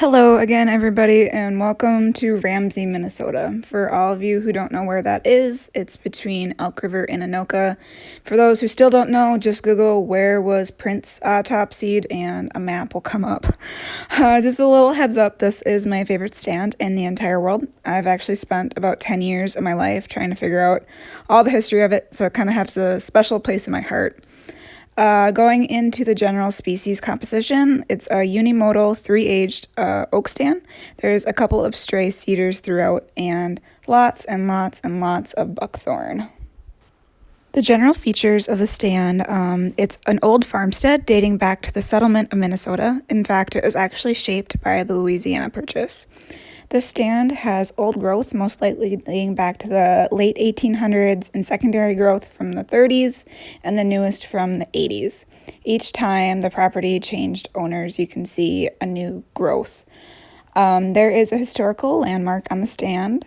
Hello again, everybody, and welcome to Ramsey, Minnesota. For all of you who don't know where that is, it's between Elk River and Anoka. For those who still don't know, just Google where was Prince autopsied and a map will come up. Just a little heads up, this is my favorite stand in the entire world. I've actually spent about 10 years of my life trying to figure out all the history of it, so it kind of has a special place in my heart. Going into the general species composition, it's a unimodal, three-aged oak stand. There's a couple of stray cedars throughout, and lots and lots and lots of buckthorn. The general features of the stand, it's an old farmstead dating back to the settlement of Minnesota. In fact, it was actually shaped by the Louisiana Purchase. This stand has old growth, most likely dating back to the late 1800s, and secondary growth from the 30s, and the newest from the 80s. Each time the property changed owners, you can see a new growth. There is a historical landmark on the stand.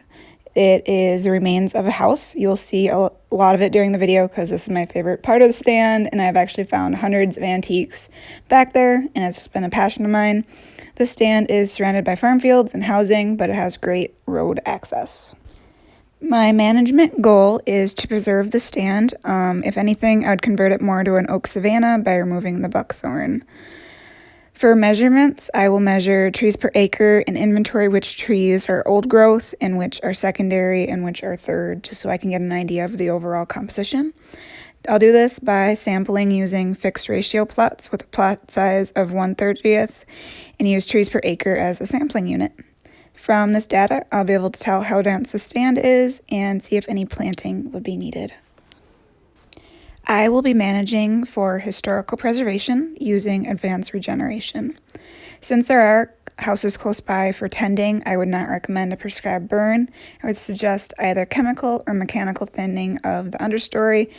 It is the remains of a house. You'll see a lot of it during the video because this is my favorite part of the stand, and I've actually found hundreds of antiques back there, and it's just been a passion of mine. The stand is surrounded by farm fields and housing, but it has great road access. My management goal is to preserve the stand. If anything, I would convert it more to an oak savanna by removing the buckthorn. For measurements, I will measure trees per acre and inventory which trees are old growth and which are secondary and which are third, just so I can get an idea of the overall composition. I'll do this by sampling using fixed ratio plots with a plot size of 1/30th and use trees per acre as a sampling unit. From this data, I'll be able to tell how dense the stand is and see if any planting would be needed. I will be managing for historical preservation using advanced regeneration. Since there are houses close by for tending, I would not recommend a prescribed burn. I would suggest either chemical or mechanical thinning of the understory,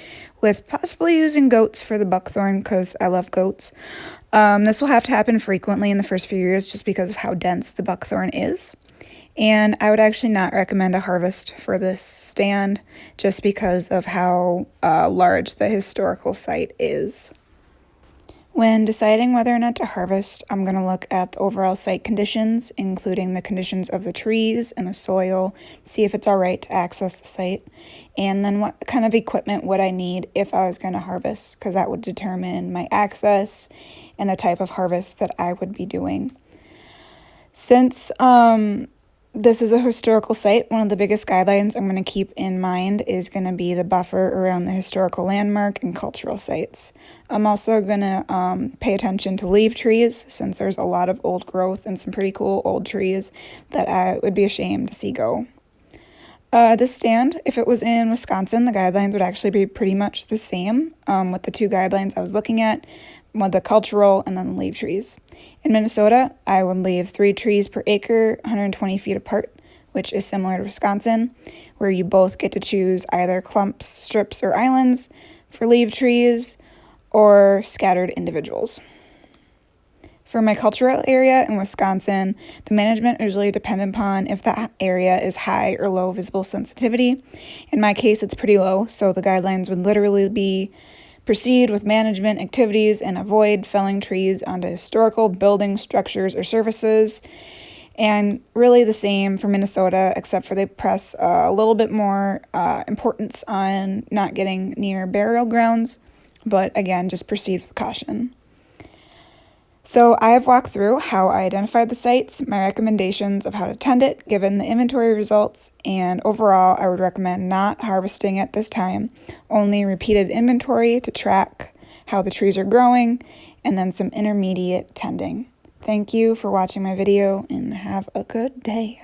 with possibly using goats for the buckthorn because I love goats. This will have to happen frequently in the first few years just because of how dense the buckthorn is. And I would actually not recommend a harvest for this stand just because of how large the historical site is. When deciding whether or not to harvest, I'm going to look at the overall site conditions, including the conditions of the trees and the soil, see if it's all right to access the site, and then what kind of equipment would I need if I was going to harvest, because that would determine my access and the type of harvest that I would be doing. Since this is a historical site, one of the biggest guidelines I'm going to keep in mind is going to be the buffer around the historical landmark and cultural sites. I'm also going to pay attention to leaf trees, since there's a lot of old growth and some pretty cool old trees that I would be ashamed to see go. This stand, if it was in Wisconsin, the guidelines would actually be pretty much the same with the two guidelines I was looking at, with the cultural and then the leaf trees. In Minnesota, I would leave 3 trees per acre, 120 feet apart, which is similar to Wisconsin, where you both get to choose either clumps, strips, or islands for leaf trees or scattered individuals. For my cultural area in Wisconsin, the management is really dependent upon if that area is high or low visible sensitivity. In my case, it's pretty low, so the guidelines would literally be proceed with management activities and avoid felling trees onto historical buildings, structures, or surfaces. And really the same for Minnesota, except for they press a little bit more importance on not getting near burial grounds. But again, just proceed with caution. So I have walked through how I identified the sites, my recommendations of how to tend it, given the inventory results, and overall I would recommend not harvesting at this time, only repeated inventory to track how the trees are growing, and then some intermediate tending. Thank you for watching my video, and have a good day.